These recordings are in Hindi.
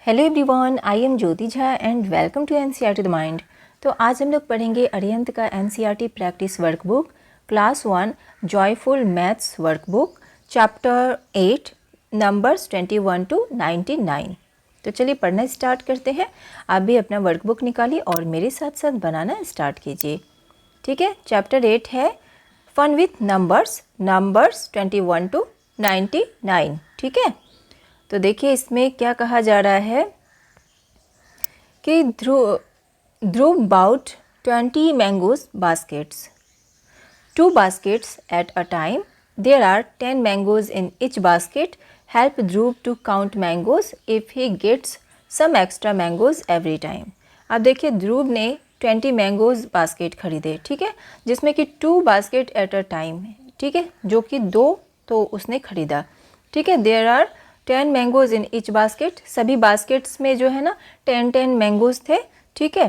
Hello everyone, I am Jyoti Jha and welcome to NCERT the mind. तो आज हम लोग पढ़ेंगे अरिहंत का NCERT practice workbook class 1 joyful maths workbook chapter 8 numbers 21 to 99। तो चलिए पढ़ना स्टार्ट करते हैं। आप भी अपना वर्कबुक निकालिए और मेरे साथ साथ बनाना स्टार्ट कीजिए। ठीक है, चैप्टर 8 है फन विथ नंबर्स 21 टू 99। ठीक है, तो देखिए इसमें क्या कहा जा रहा है कि Dhruv bought 20 mangoes baskets, 2 baskets at a time. There are 10 mangoes in each basket. Help Dhruv to count mangoes if he gets some extra mangoes every time. अब देखिए ध्रुव ने 20 मैंगोज बास्केट खरीदे, ठीक है, जिसमें कि 2 बास्केट एट अ टाइम, ठीक है, जो कि 2 तो उसने खरीदा। ठीक है, there are 10 mangoes in each basket, सभी बास्केट्स में जो है ना 10 मैंगोज थे। ठीक है,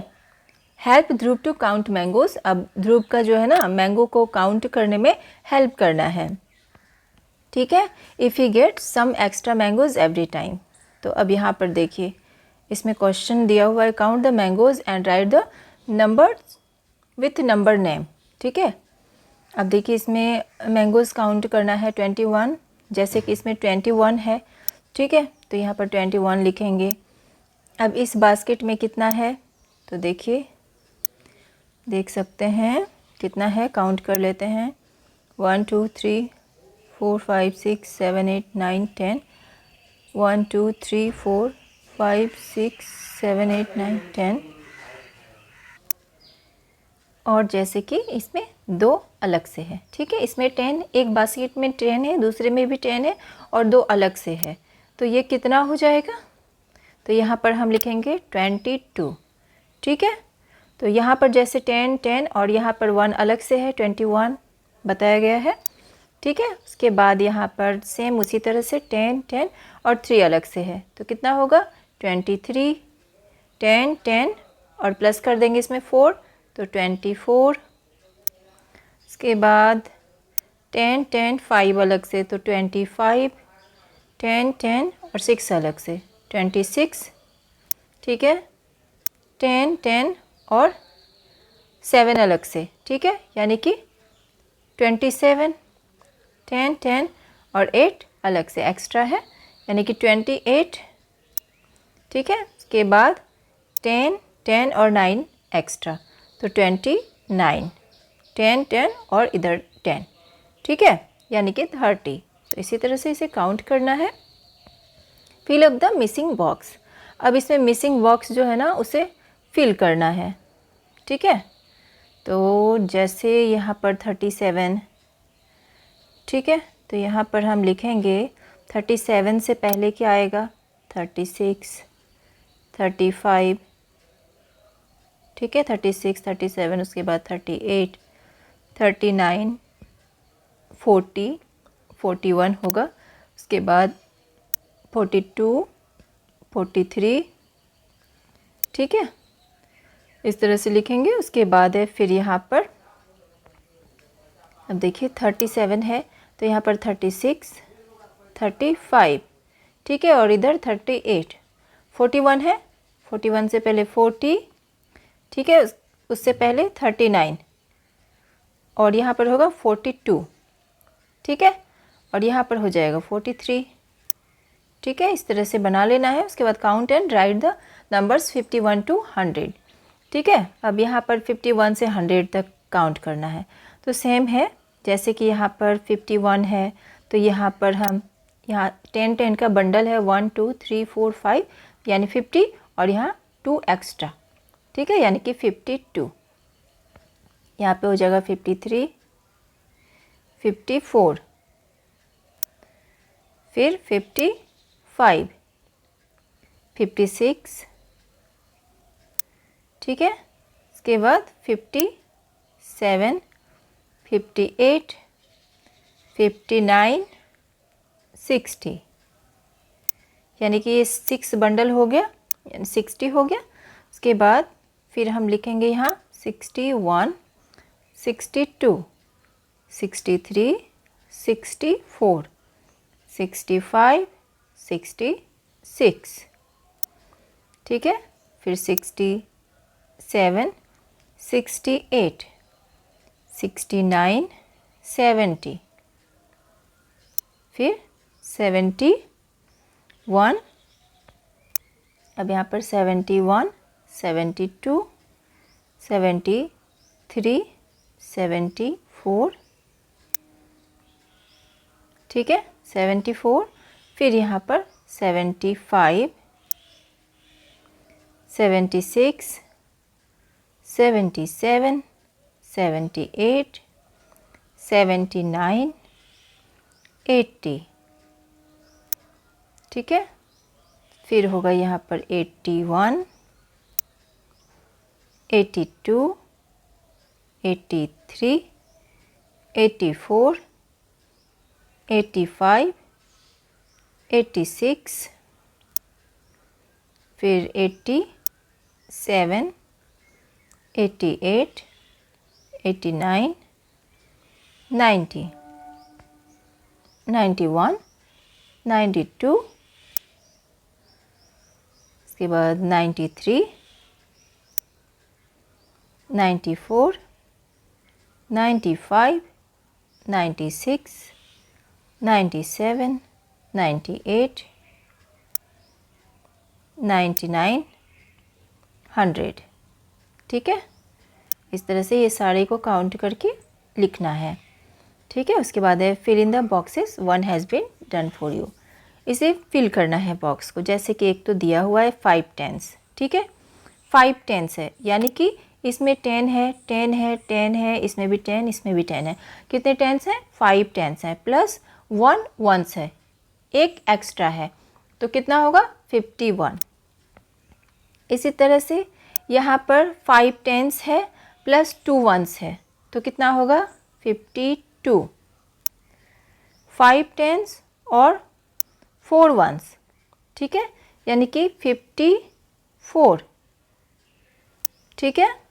help Dhruv to count mangoes, अब ध्रुव का जो है ना मैंगो को काउंट करने में हेल्प करना है। ठीक है, if he get some extra mangoes every time. तो अब यहाँ पर देखिए इसमें क्वेश्चन दिया हुआ है, count the mangoes and write the number with number name. ठीक है, अब देखिए इसमें मैंगोज काउंट करना है 21, जैसे कि इसमें 21 है। ठीक है, तो यहाँ पर 21 लिखेंगे। अब इस बास्केट में कितना है, तो देखिए देख सकते हैं कितना है, काउंट कर लेते हैं। 1 2 3 4 5 6 7 8 9 10, 1 2 3 4 5 6 7 8 9 10। और जैसे कि इसमें 2 अलग से है। ठीक है, इसमें 10, एक बास्केट में 10 है, दूसरे में भी 10 है और 2 अलग से है, तो ये कितना हो जाएगा, तो यहाँ पर हम लिखेंगे 22। ठीक है, तो यहाँ पर जैसे 10 10 और यहाँ पर 1 अलग से है, 21 बताया गया है। ठीक है, उसके बाद यहाँ पर सेम उसी तरह से 10 10 और 3 अलग से है, तो कितना होगा 23, 10 10 और प्लस कर देंगे इसमें 4, तो 24। उसके बाद 10 10 5 अलग से, तो 25, 10 10 और 6 अलग से 26। ठीक है, 10 10 और 7 अलग से, ठीक है, यानी कि 27, 10 10 और 8 अलग से एक्स्ट्रा है, यानी कि 28। ठीक है, उसके बाद 10 10 और 9 एक्स्ट्रा, तो 29, 10 10 और इधर 10। ठीक है, यानी कि 30। तो इसी तरह से इसे काउंट करना है। Fill up the missing box, अब इसमें मिसिंग बॉक्स जो है ना उसे फिल करना है। ठीक है, तो जैसे यहाँ पर 37, ठीक है, तो यहाँ पर हम लिखेंगे 37 से पहले क्या आएगा, 36 35। ठीक है, 36 37, उसके बाद 38 39 40 41 होगा, उसके बाद 42 43। ठीक है, इस तरह से लिखेंगे। उसके बाद है फिर यहाँ पर, अब देखिए 37 है तो यहाँ पर 36 35। ठीक है, और इधर 38, 41 है, 41 से पहले 40। ठीक है, उससे पहले 39 और यहाँ पर होगा 42। ठीक है, और यहाँ पर हो जाएगा 43। ठीक है, इस तरह से बना लेना है। उसके बाद count and write the numbers 51 to 100। ठीक है, अब यहाँ पर 51 से 100 तक काउंट करना है, तो सेम है, जैसे कि यहाँ पर 51 है तो यहाँ पर हम यहाँ 10 10 का बंडल है, 1 2 3 4 5 यानी 50 और यहाँ 2 एक्स्ट्रा। ठीक है, यानी कि 52। यहाँ पे हो जाएगा 53 54 फिर 55 56। ठीक है, इसके बाद 57 58 59 60, यानी कि ये 6 बंडल हो गया, यानी 60 हो गया। उसके बाद फिर हम लिखेंगे यहाँ 61 62 63 64 65 66। ठीक है, फिर 67, 68, 69, 70, फिर 71, अब यहाँ पर 71, 72, 73, 74, ठीक है, 74, फिर यहाँ पर 75, 76, 77, 78, 79, 80, ठीक है, फिर होगा यहाँ पर 81, 82, 83, 84, 85, 86, फिर 87, 88, 89, 90, 91, 92, इसके बाद 93, 94, 95, 96, 97, 98, 99, 100, ठीक है। इस तरह से ये सारे को काउंट करके लिखना है, ठीक है। उसके बाद है fill in the boxes, one has been done for you. इसे फिल करना है बॉक्स को, जैसे कि एक तो दिया हुआ है 5 टेंस, ठीक है, 5 टेंस है, यानी कि इसमें 10 है, 10 है, 10 है, इसमें भी 10, इसमें भी 10 है। कितने टेंस हैं? 5 टेंस हैं, प्लस 1 वंस है, एक एक्स्ट्रा है, तो कितना होगा? 51। इसी तरह से यहाँ पर 5 टेंस है प्लस 2 वंस है, तो कितना होगा? 52। 5 टेंस और 4 वंस, ठीक है, यानी कि 54, ठीक है।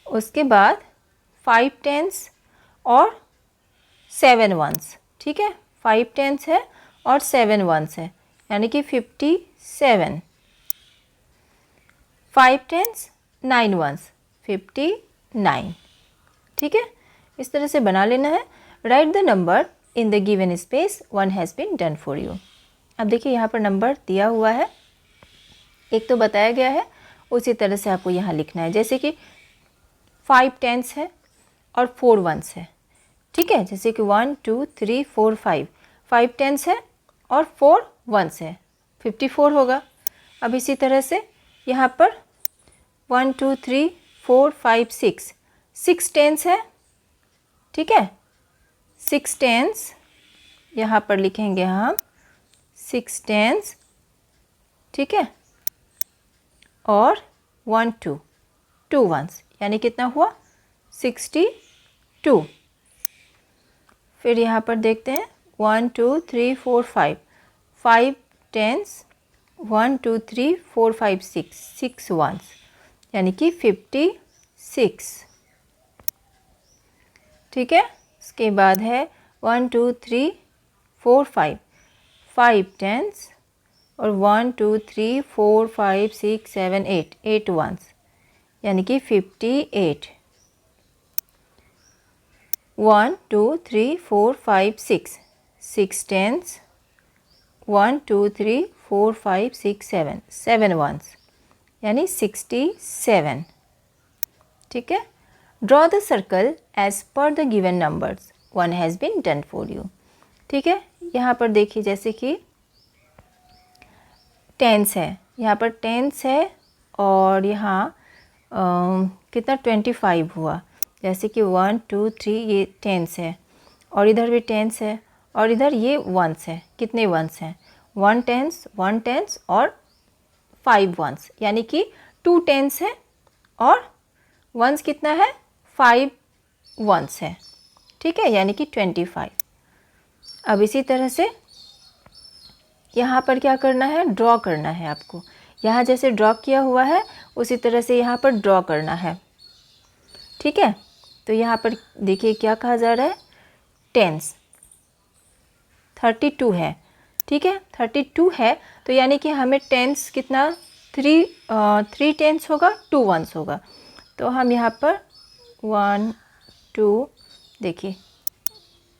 उसके बाद 5 टेंस और 7 वंस, ठीक है, 5 टेंस है और 7 वंस है, यानी कि 57। 5 टेंस 9 वंस, 59, ठीक है। इस तरह से बना लेना है। Write the number in the given space, one has been done for you. अब देखिए यहाँ पर नंबर दिया हुआ है, एक तो बताया गया है, उसी तरह से आपको यहाँ लिखना है। जैसे कि 5 टेंस है और 4 वंस है, ठीक है, जैसे कि 1 2 3 4 5, 5 टेंस है और 4 वंस है, 54 होगा। अब इसी तरह से यहाँ पर 1 2 3 4 5 6, 6 टेंस है, ठीक है, 6 टेंस यहाँ पर लिखेंगे हम 6 टेंस, ठीक है, और 1 2 2 वंस, यानी कितना हुआ? 62। फिर यहाँ पर देखते हैं 1 2 3 4 5, 5 टेंस, 1 2 3 4 5 6, 6 वंस, यानी कि 56, ठीक है। उसके बाद है 1 2 3 4 5, 5 टेंस और 1 2 3 4 5 6 7 8, 8 वंस, यानी कि 58। 1 2 3 4 5 6, 6 टेंस, 1 2 3 4 5 6 7, 7 वंस, यानी 67, ठीक है। Draw the circle as per the given numbers, one has been done for you, ठीक है। यहाँ पर देखिए जैसे कि टेंस है, यहाँ पर टेंस है और यहाँ कितना 25 हुआ, जैसे कि 1 2 3 ये टेंस है और इधर भी टेंस है और इधर ये वंस है। कितने वंस हैं? 1 टेंस और 5 वंस, यानी कि 2 टेंस है और वंस कितना है? 5 वंस है, ठीक है, यानी कि 25। अब इसी तरह से यहाँ पर क्या करना है? ड्रॉ करना है आपको। यहाँ जैसे ड्रॉ किया हुआ है उसी तरह से यहाँ पर ड्रॉ करना है, ठीक है। तो यहाँ पर देखिए क्या कहा जा रहा है? टेंस 32 है, ठीक है, 32 है, तो यानी कि हमें टेंस कितना थ्री टेंस होगा, 2 वंस होगा। तो हम यहाँ पर 1 2, देखिए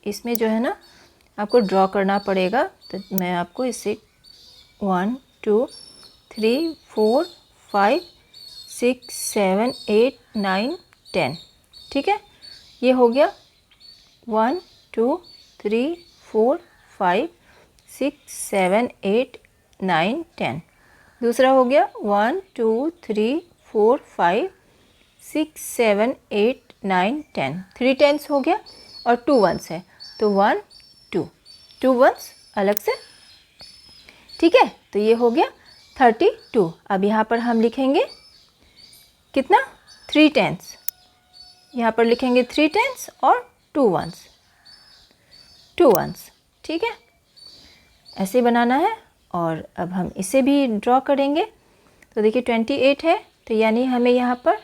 इसमें जो है ना आपको ड्रॉ करना पड़ेगा, तो मैं आपको इसे 1 2 3 4 5 6 7 8 9 10, ठीक है। ये हो गया 1 2 3 4 5 6 7 8 9 10। दूसरा हो गया 1 2 3 4 5 6 7 8 9 10। 3 टेंस हो गया और 2 वंस है, तो 1 2 वंस अलग से, ठीक है। तो ये हो गया 32। अब यहाँ पर हम लिखेंगे कितना, 3 टेंस। यहाँ पर लिखेंगे 3 टेंस और 2 वंस, ठीक है। ऐसे बनाना है। और अब हम इसे भी ड्रॉ करेंगे। तो देखिए 28 है, तो यानी हमें यहाँ पर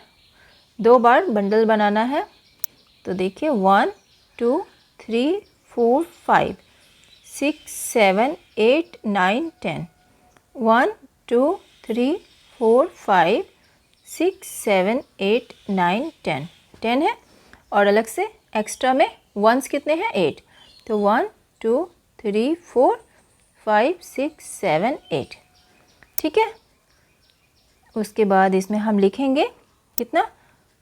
2 बार बंडल बनाना है। तो देखिए 1 2 3 4 5 6 7 8 9 10। 1 2 3 4 5 6 7 8 9 10। 10 है और अलग से एक्स्ट्रा में वंस कितने हैं, 8। तो 1 2 3 4 5 6 7 8, ठीक है। उसके बाद इसमें हम लिखेंगे कितना,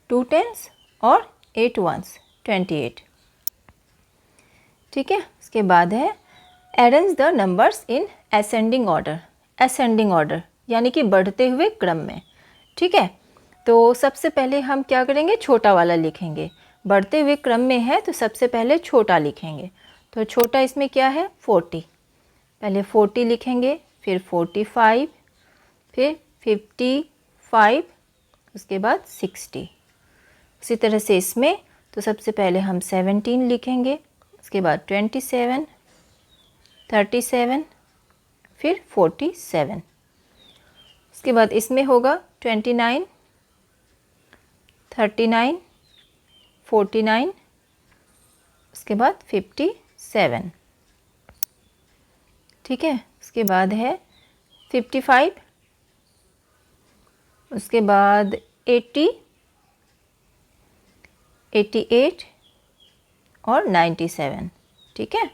2 टेंस और 8 वंस, 28, ठीक है। उसके बाद है arrange the numbers in ascending order. Ascending order यानी कि बढ़ते हुए क्रम में, ठीक है। तो सबसे पहले हम क्या करेंगे, छोटा वाला लिखेंगे। बढ़ते हुए क्रम में है तो सबसे पहले छोटा लिखेंगे। तो छोटा इसमें क्या है, 40। पहले 40 लिखेंगे, फिर 45, फिर 55, उसके बाद 60। उसी तरह से इसमें तो सबसे पहले हम 17 लिखेंगे, उसके बाद 27, 37, फिर 47। उसके बाद इसमें होगा 29, 39, 49, उसके बाद 57, ठीक है। उसके बाद है 55, उसके बाद 80, 88 और 97, ठीक है।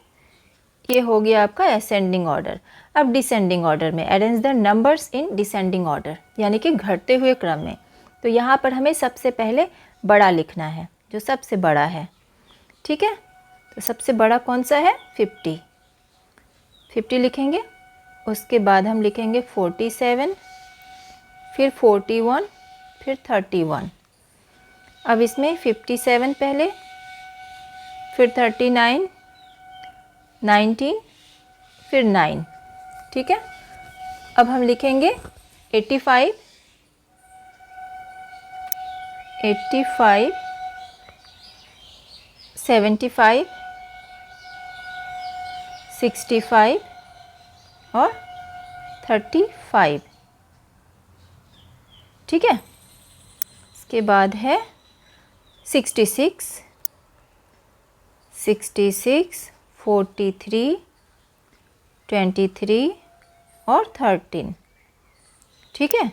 ये हो गया आपका असेंडिंग ऑर्डर। अब डिसेंडिंग ऑर्डर में arrange the numbers in descending order, यानी कि घटते हुए क्रम में। तो यहाँ पर हमें सबसे पहले बड़ा लिखना है, जो सबसे बड़ा है, ठीक है। तो सबसे बड़ा कौन सा है, 50। 50 लिखेंगे। उसके बाद हम लिखेंगे 47, फिर 41, फिर 31। अब इसमें 57 पहले, फिर 39, 19, फिर 9, ठीक है। अब हम लिखेंगे 85, 75, 65 और 35, ठीक है। इसके बाद है 66, 43, 23 और 13, ठीक है।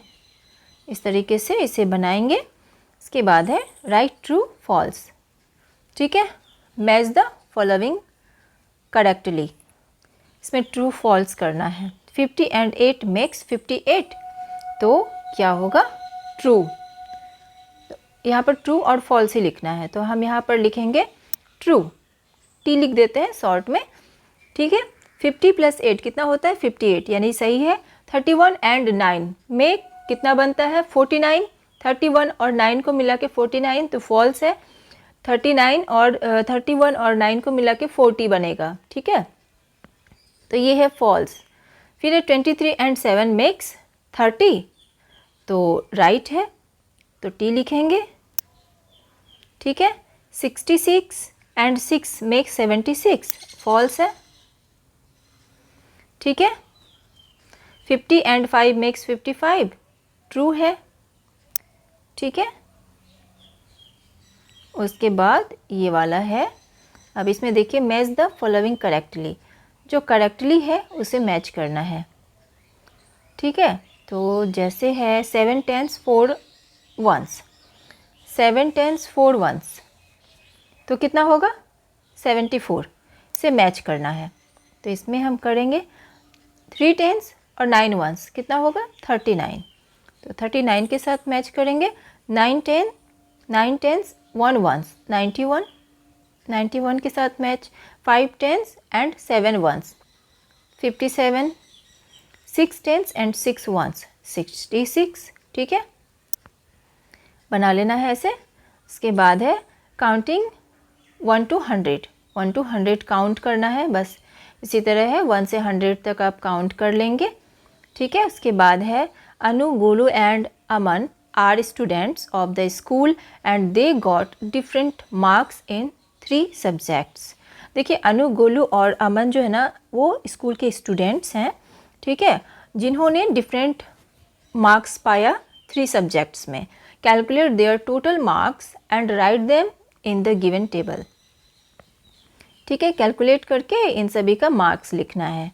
इस तरीके से इसे बनाएंगे। इसके बाद है राइट ट्रू फॉल्स, ठीक है। Match the following correctly. इसमें ट्रू फॉल्स करना है। 50 and 8 makes 58, तो क्या होगा, ट्रू। यहाँ पर ट्रू और फॉल्स ही लिखना है, तो हम यहाँ पर लिखेंगे ट्रू, टी लिख देते हैं शॉर्ट में, ठीक है। 50 + 8 कितना होता है, 58, यानी सही है। 31 and 9 में कितना बनता है, 49। 31 और 9 को मिला के 49, तो फॉल्स है। 31 और 9 को मिला के 40 बनेगा, ठीक है। तो ये है फॉल्स। फिर 23 and 7 makes 30, तो राइट है, तो टी लिखेंगे, ठीक है। 66 and 6 makes 76, फॉल्स है, ठीक है। 50 and 5 makes 55, ट्रू है, ठीक है। उसके बाद ये वाला है। अब इसमें देखिए मैच द फॉलोइंग करेक्टली, जो करेक्टली है उसे मैच करना है, ठीक है। तो जैसे है 7 10s 4 1s, 7 10s 4 1s, तो कितना होगा 74 से मैच करना है। तो इसमें हम करेंगे 3 10s और 9 1s, कितना होगा 39। तो 39 के साथ मैच करेंगे। 9 10s 1 1s 91, 91 के साथ match. 5 10s and 7 1s 57, 6 10s and 6 1s 66। ठीक है, बना लेना है ऐसे। उसके बाद है काउंटिंग 1 to 100, 1 to 100 काउंट करना है, बस इसी तरह है 1 से 100 तक आप काउंट कर लेंगे। ठीक है, उसके बाद है Anu, Golu and Aman are students of the school and they got different marks in 3 subjects. देखिए अनु, गोलू और अमन जो है ना वो स्कूल के स्टूडेंट्स हैं, ठीक है, जिन्होंने डिफरेंट मार्क्स पाया 3 सब्जेक्ट्स में। Calculate their total marks and write them in the given table. ठीक है, कैलकुलेट करके इन सभी का मार्क्स लिखना है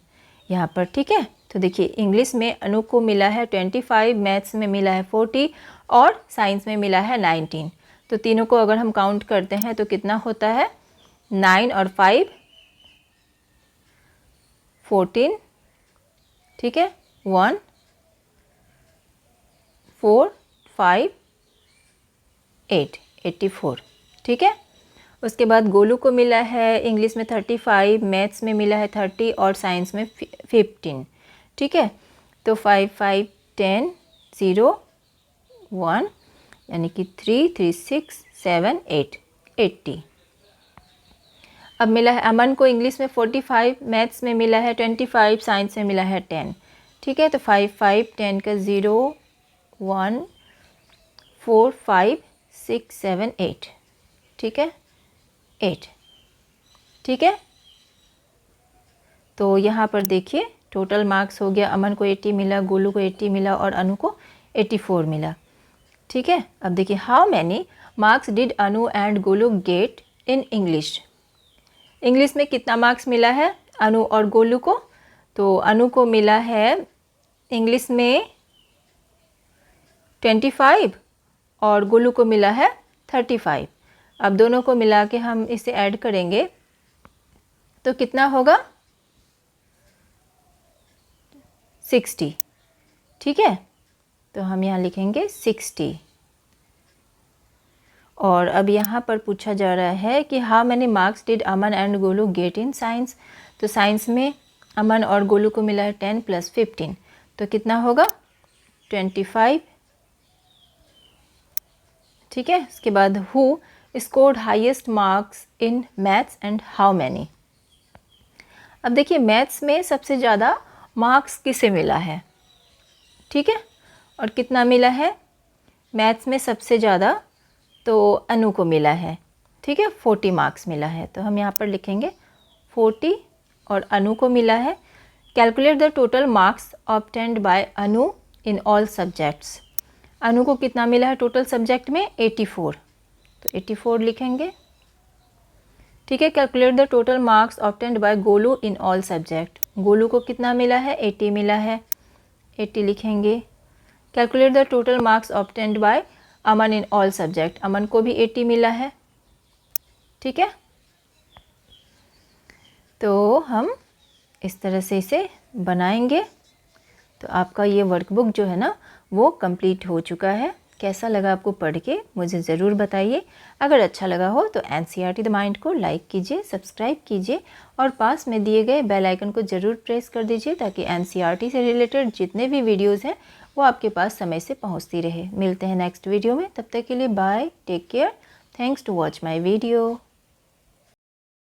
यहाँ पर। ठीक है, तो देखिए इंग्लिश में अनु को मिला है 25, मैथ्स में मिला है 40 और साइंस में मिला है 19। तो तीनों को अगर हम काउंट करते हैं तो कितना होता है 9 और 5 14। ठीक है, 1 4 5 8 84। ठीक है, उसके बाद गोलू को मिला है इंग्लिश में 35, मैथ्स में मिला है 30 और साइंस में 15। ठीक है, तो 5 5 10 0 1 यानी कि 3 3 6 7 8 80। अब मिला है अमन को इंग्लिश में 45, मैथ्स में मिला है 25, साइंस में मिला है 10। ठीक है, तो 5 5 10 का 0 1 4 5 6 7 8। ठीक है, 8। ठीक है, तो यहाँ पर देखिए टोटल मार्क्स हो गया, अमन को 80 मिला, गोलू को 80 मिला और अनु को 84 मिला। ठीक है, अब देखिए how many marks did Anu and Golu get in English. English में कितना मार्क्स मिला है अनु और गोलू को? तो अनु को मिला है इंग्लिश में 25 और गोलू को मिला है 35। अब दोनों को मिला के हम इसे ऐड करेंगे तो कितना होगा 60। ठीक है, तो हम यहाँ लिखेंगे 60। और अब यहाँ पर पूछा जा रहा है कि how many marks did Aman and Golu get in science. तो साइंस में अमन और गोलू को मिला है 10 + 15, तो कितना होगा 25। ठीक है, उसके बाद who scored highest marks in maths and how many. अब देखिए मैथ्स में सबसे ज़्यादा मार्क्स किसे मिला है? ठीक है, और कितना मिला है मैथ्स में सबसे ज़्यादा? तो अनु को मिला है। ठीक है, 40 मार्क्स मिला है, तो हम यहाँ पर लिखेंगे 40 और अनु को मिला है। Calculate the total marks obtained by Anu in all subjects. Anu को कितना मिला है टोटल सब्जेक्ट में 84, तो 84 लिखेंगे। ठीक है, calculate the total marks obtained by Golu in all subject. Golu को कितना मिला है 80 मिला है, 80 लिखेंगे। Calculate the total marks obtained by Aman in all subject. Aman को भी 80 मिला है। ठीक है, तो हम इस तरह से इसे बनाएंगे। तो आपका ये वर्कबुक जो है ना वो कंप्लीट हो चुका है। कैसा लगा आपको पढ़ के मुझे ज़रूर बताइए। अगर अच्छा लगा हो तो NCERT द माइंड को लाइक कीजिए, सब्सक्राइब कीजिए और पास में दिए गए बेल आइकन को ज़रूर प्रेस कर दीजिए ताकि NCERT से रिलेटेड जितने भी वीडियोज़ हैं वो आपके पास समय से पहुंचती रहे। मिलते हैं नेक्स्ट वीडियो में, तब तक के लिए bye, take care, thanks to watch my video.